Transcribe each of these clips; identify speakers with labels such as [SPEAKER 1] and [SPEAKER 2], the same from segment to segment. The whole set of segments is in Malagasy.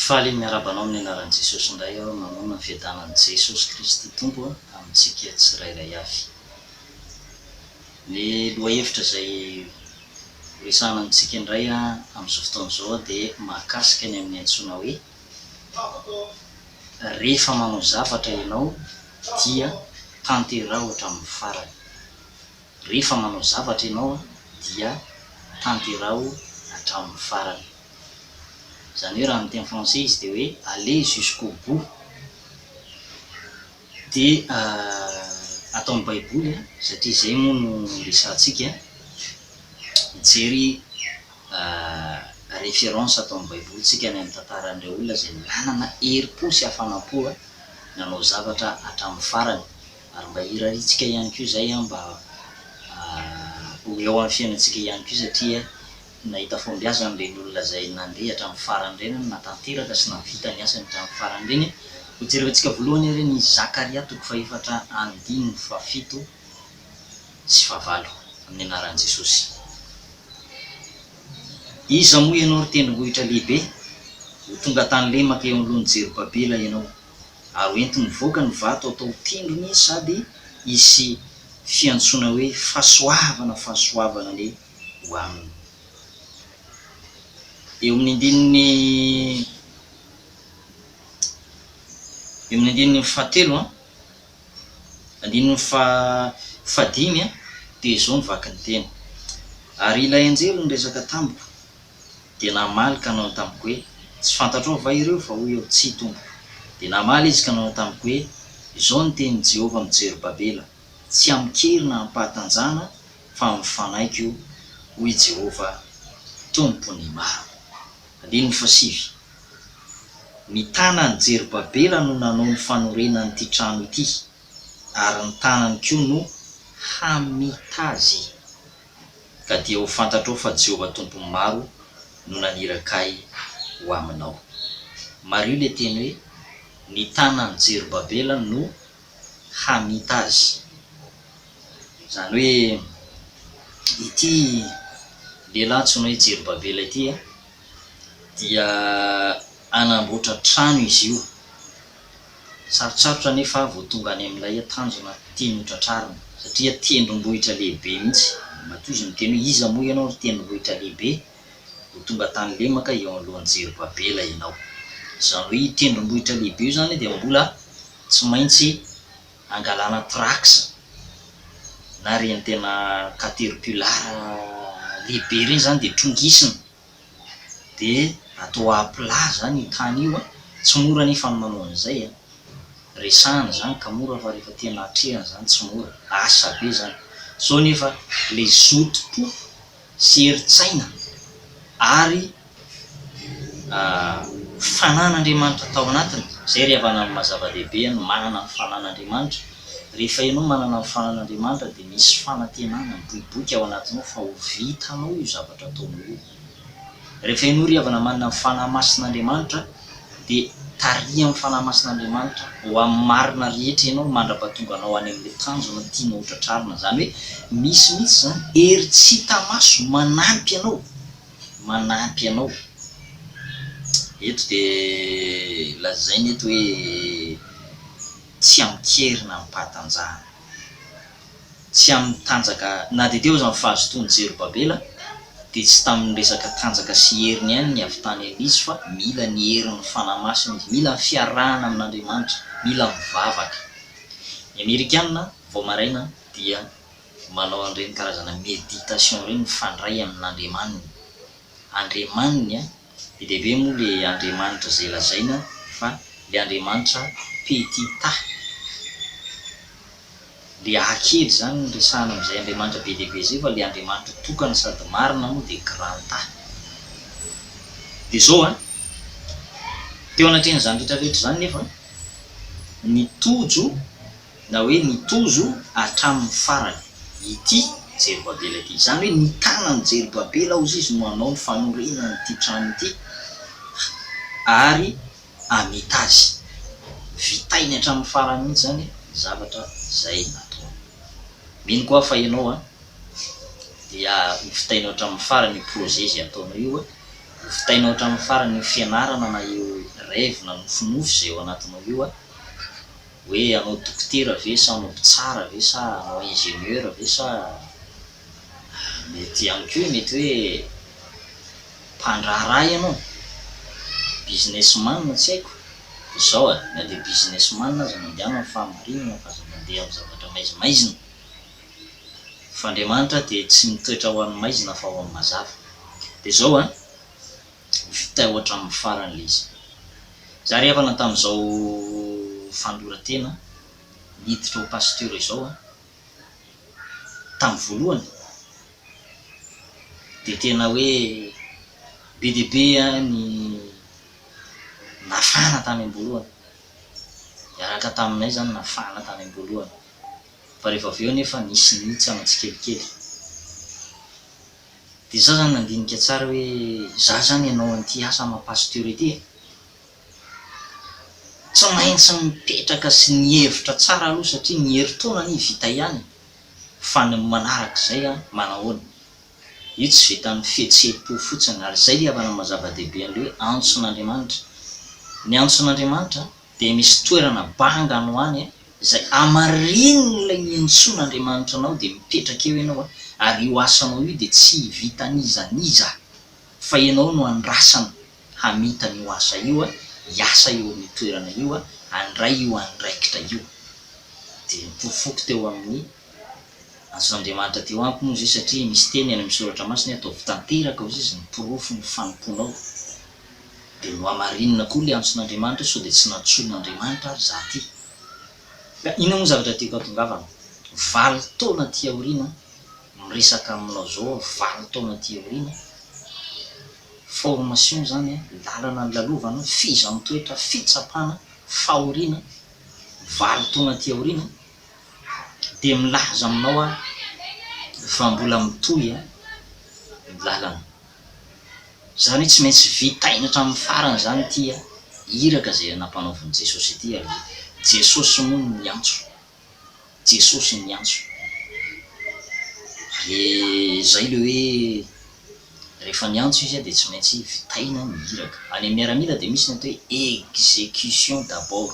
[SPEAKER 1] Faly miarabanao amin'ny anaran'i Jesosy indray aho mamono ny fiadanan'i Jesosy Kristy Tompo amintsika tsirairay avy. Ny lohahevitra izay resahana amintsika indray amin'izao fotoan'izao dia mahakasika ny amin'ny antsoina hoe rehefa manao zavatra ianao dia tanterao hatramin'ny farany. Rehefa manao zavatra ianao dia tanterao hatramin'ny farany. Zany hoe raha amin'ny teny français izy dia hoe aller jusqu'au bout. Dia atao amin'ny baiboly satria izay moa no resantsika mijery référence atao amin'ny baiboly tsika ny amin'ny tantaran'ireo olona izay nanana herim-po sy hafanam-po nanao zavatra hatramin'ny farany. Ary mba hiraritsika ihany koa izay mba ho eo amin'ny fiainantsika ihany koa satria nahita fombiazana ireny olona izay nandeha hatramin'ny farany ireny natanteraka sy navita ny asany hatramin'ny farany ireny. Ho jerevantsika voalohany ary ny Zakaria 4:5-7 sy 9 amin'ny anaran'i Jesosy. Iza moa ianao ry tendrombohitra lehibe, ho tonga tany lemaka eo alohan'i Jerobabela ianao, ary hoenti mivoaka ny vato atao tendrony sady hisy fiantsoana hoe fahasoavana ny ho aminy. Eo amin'ny andininy fahatelo andininy fahadimy dia izao ny vaky ny teny. Ary ilay anjely niresaka tamiko dia namaly ka nanao tamiko hoe tsy fantatrao va ireo fa hoy eo tsy tompoko. Dia namaly izy ka nanao tamiko hoe izao ny tenin'i Jehovah amin'ny Jerobabela, tsy amikerina hampahatanjana fa mifanaiko hoy Jehovah tompony maro. Andininy fahasivy. Ny tanan'i Jerobabela no nanao ny fanorenany ity trano ity, ary ny tanany koa no hamitazy. Ka dia ho fantatrao fa Jehovah tompony maro no nanirakahy ho aminao. Mario le teny hoe ny tanan'i Jerobabela no hamitazy. Zany hoe ity lehilahy antsoina hoe Jerobabela ity dia anamboatra trano izy io. Sarotsarotra nefa vao tonga any amin'ilay tanjona tiany hotratrarina satria tendrombohitra lehibe mihitsy. Matoa izy miteny hoe iza moa ianao ry tendrombohitra lehibe, ho tonga tany lemaka eo alohan'i Jerobabela ianao. Zany hoe tendrombohitra lehibe io zany dia mbola tsy maintsy angalana traksa na reny tena caterpillar lehibe ireny zany dia trongisina dia atao aplat zany io tany io tsy mora nefa ny manao an'izay resahana zany ka mora fa rehefa tena hatrehana zany tsy mora, asa be zany. So nefa le zoto-po sy herin-tsaina ary fanan'Andriamanitra tao anatiny, izay ry havana amin'ny mazava-dehibe ny manana ny fanan'Andriamanitra. Rehefa ianao manana ny fanan'Andriamanitra dia misy fanantenana miboiboika ao anatinao fa ho vitanao io zavatra ataonao io. Rehefa ianao ry havana manana ny fanahy masin'Andriamanitra dia taria amin'ny fanahy masin'Andriamanitra ho amin'ny marina rehetra ianao mandra-pahatonga anao any amin'ilay tanjona tianao hotratrarina. Zany hoe misy mihitsy zany hery tsy hita maso manampy anao. Eto dia lazainy eto hoe tsy amikerina hampahatanjahana, tsy amin'ny tanjaka na dia teo zany fahazotoan'i Jerobabela dia tsy tamin'ny resaka tanjaka sy heriny ihany ny havitany an'izy fa mila ny herin'ny fanahy masina izy, mila ny fiarahana amin'Andriamanitra, mila mivavaka. Ny Amerikanina vao maraina dia manao an'ireny karazana méditation ireny mifandray amin'Andriamaniny. Dia lehibe moa le Andriamanitra izay lazaina fa le Andriamanitra petita, le hakely zany ny resahana amin'izay Andriamanitra be lehibe izay, fa le Andriamanitra tokana sady marina moa dia granta. Dia izao teo anatrehan'izany rehetrarehetra zany nefa nitojo na hoe nitozo hatramin'ny farany ity Jerobabela ity. Zany hoe ny tanan'i Jerobabela ozy izy no hanao ny fanorenany ity trano ity ary amitazy, vitainy hatramin'ny farany mihitsy zany zavatra izay natao. Mino koa fa ianao dia vitainao hatramin'ny farany projet izay ataonao io, vitainao hatramin'ny farany fianarana na io revona nofinofy zay ao anatinao io hoe anao dokotera ve sa anao mpitsara ve sa anao ingénieur ve sa mety ihany koa mety hoe mpandraharaha ianao, businessman tsy haiko izao na de businessman aza mandeha fa marinina fa aza mandeha amin'ny zavatra maizimaizina fa Andriamanitra dia tsy mitoetra ho an'ny maizina fa ho an'ny mazava. Dia izao vita ohatra amin'ny farany le izy. Za rehefana tamin'izao fanoratena niditra ho pasteur izao tamin'ny voalohany dia tena hoe be dia be ny nafana tany am-boalohany, iaraka taminay zany nafana tany am-boalohany fa rehefa avy eo nefa nisy nitsana tsikelikely. Dia za zany nandinika tsara hoe za zany ianao an'ity asa mampasteur ity tsy maintsy mipetraka sy nihevitra tsara aloha satria ny herintaona ny vita ihany fa ny manarak'izay manahoana io tsy vita ny fihetseham-po fotsiny ary zay le havana mazava-dehibe an'le hoe antson'Andriamanitra. Ny antson'Andriamanitra dia misy toerana banga no any izay amarininy ilay intson'Andriamanitra anao dia mipetraka eo ianao ary io asanao io dia tsy vita nizaniza fa ianao no andrasana hamita n'io asa io hiasa eo amin'ny toerana io handray io andraikitra io. Dia mipofoky teo amin'ny antson'Andriamanitra teo amiko moa zay satria misy teny any amin'ny soratra masina ataovy tanteraka hozy izy ny porofo ny fanomponao. Dia no amarinina koa le antson'Andriamanitra sao dia tsy nantson'Andriamanitra ary za ty. Ina moa zavatra tiako hatongavana? 7 taona ty aoriana miresaka aminao zao 7 taona ty aoriana formation zany lalana ny lalovana fizantoetra fitsapana fahoriana 7 taona ty aoriana dia milaza aminao fa mbola mitohy ny lalana zany tsy maintsy vitaina hatramin'ny farany zany ty iraka zay nampanaoviny Jesosy ity ary Jesosy moa ny antso, Jesosy ny antso. Zay le hoe rehefa ny antso izy dia tsy maintsy vitaina ny iraka. Any amin'ny miaramila dia misy ny atao hoe exécution d'abord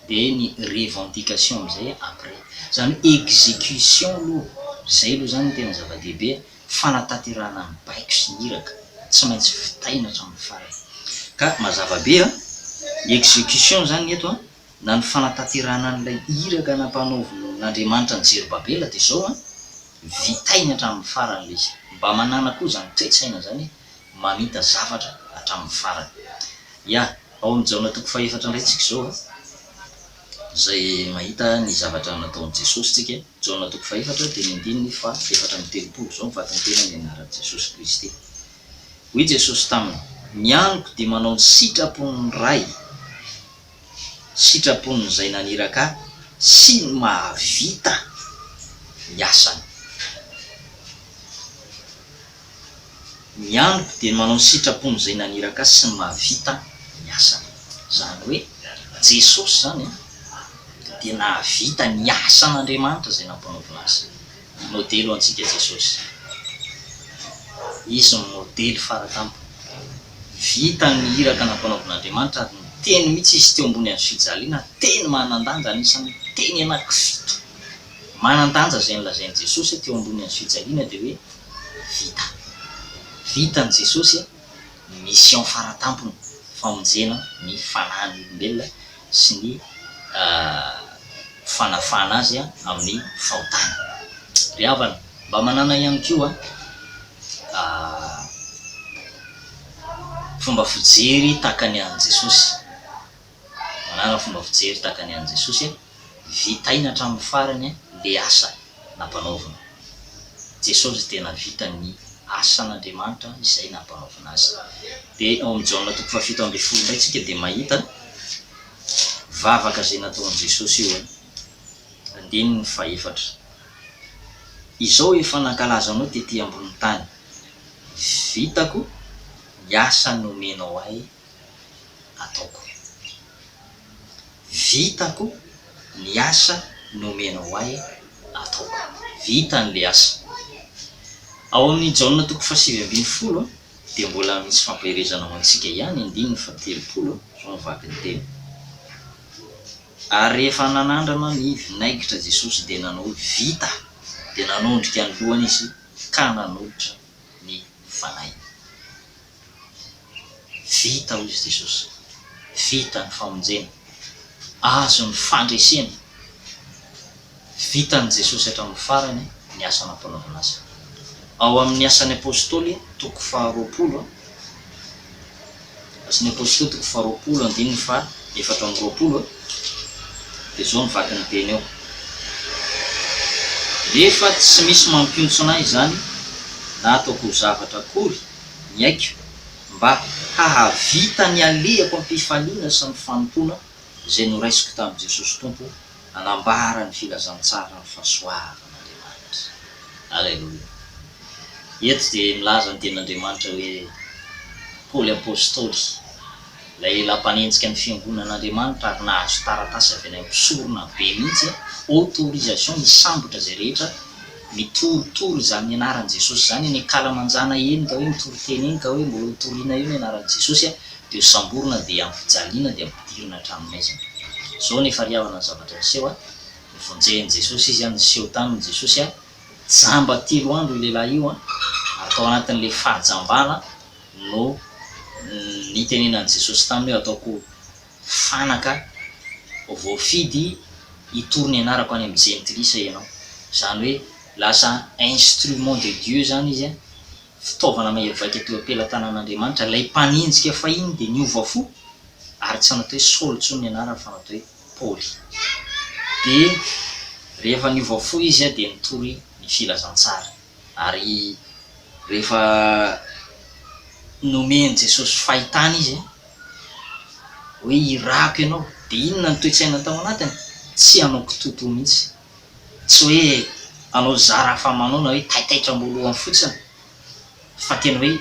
[SPEAKER 1] dia ny revendication amin'izay après. Zany exécution aloha zay aloha zany tena zava-dehibe fanatanterahana ny baiko sy ny iraka tsy maintsy vitaina hatramin'ny farany. Ka mazava be exécution zany eto na ny fanatanterahana an'ilay iraka nampanaovin'Andriamanitra ny Jerobabela dia izao vitaina hatramin'ny farany le izy mba manana koa zany toe-tsaina zany mamita zavatra hatramin'ny farany. Ao amin'ny Jaona 4:4 ndraitsika izao zay mahita ny zavatra nataon'i Jesosy tsika. Jaona 4:4 dia ny andininy fa 4:30 zao mivatany tena ny anaran'i Jesosy Kristy. Hoy Jesosy taminy: ny aniko dia manao ny sitrapon'ny ray, sitrapon'izay naniraka sy ny mahavita ny asany. Ny aniko dia manao ny sitrapon'izay naniraka sy ny mahavita ny asany. Zany hoe Jesosy zany dia nahavita ny asan'Andriamanitra zay nampanaovina azy. Modely ho antsika Jesosy, izy ny modely faratampo. Vita ny iraka nampanaovin'Andriamanitra ary ny teny mihitsy izy teo ambony amin'ny fijaliana teny manan-danja, anisan'ny teny anankifito manan-danja zay nolazain'i Jesosy teo ambony amin'ny fijaliana dia hoe vita. Vita ny Jesosy mission faratampony famonjena ny fanahin'ny olombelona sy ny fanafana azy amin'ny fahotana. Ry havana, mba manana ihany koa fomba fijery tahaka ny an'i Jesosy. Manana fomba fijery tahaka ny an'i Jesosy vitaina hatramin'ny farany le asa nampanaovina. Jesosy tena vita ny asan'Andriamanitra izay nampanaovina azy. Dia ao amin'ny Jaona 7:10 indray tsika dia mahita vavaka zay nataon'i Jesosy io 4. Izao efa nankalaza anao tetỳ ambony tany, vitako ny asa nomenao ahy ataoko. Vitako ny asa nomenao ahy ataoko. Vita n'le asa. Ao amin'ny Jaona 7:20 dia mbola misy fampiherezana ho antsika ihany andininy fa 30 zao mivaky ny teny. Ary rehefa nanandrana ny vinaigitra Jesosy dia nanao vita, dia nanondrika ny lohany izy ka nanolotra ny fanahy. Vita hoy izy Jesosy, vita ny famonjena, azo ny fandresena. Vita ny Jesosy hatramin'ny farany ny asa nampanaovana azy. Ao amin'ny asan'ny apôstôly toko 20, asan'ny apôstôly toko 20 andininy fa 420 dia zao mivaky ny teny eo. Rehefa tsy misy mampiontso anahy zany na ataoko zavatra akory ny aiko mba hahavita ny alehako am-pifaliana sy ny fanompona izay noraisiko tamin'i Jesosy Tompo, hanambara ny filazantsara ny fahasoavan'Andriamanitra. Alleluia. Eto dia milaza ny tenin'Andriamanitra hoe Paoly apôstôly, ilay lampanenjika ny fiangonan'Andriamanitra ary nahazo taratasy avy any am-pisorona be mihitsy autorisation misambotra zay rehetra mitoritory zany ny anaran'i Jesosy zany, ny kalamanjana eny ka hoe mitoriteny eny ka hoe mbola hotoriana io ny anaran'i Jesosy dia samborina dia ampijaliana dia ampidirina hatramin'aizana. Zao ny fariavana ny zavatra niseho nivonjehan'i Jesosy izy niseho tamin'i Jesosy jamba 3 andro io lehilahy io atao anatin'le fahajambana no nitenenan'i Jesosy taminy hoe ataoko fanaka voafidy hitorony anarako any amin'ny jentilisa ianao. Zany hoe lasa instrument de Dieu zany izy fitaovana mahevaika teo am-pelatanan'Andriamanitra. Lay mpanenjika fahiny dia niova fo ary tsy natao hoe Saul intsony ny anarany fa natao hoe Paoly. Dia rehefa niova fo izy dia nitory ny filazantsara. Ary rehefa nomeny Jesosy fahitana izy hoe irako ianao, dia inona ny toe-tsaina tao anatiny? Tsy hanao kitoto mihitsy, tsy hoe hanao zara famanao na hoe taitaitra mbolohany fotsiny, fa tena hoe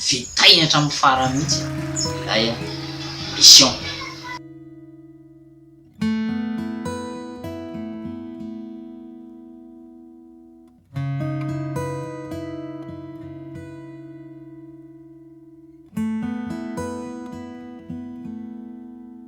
[SPEAKER 1] vitainy hatramin'ny farany mihitsy ilay mission.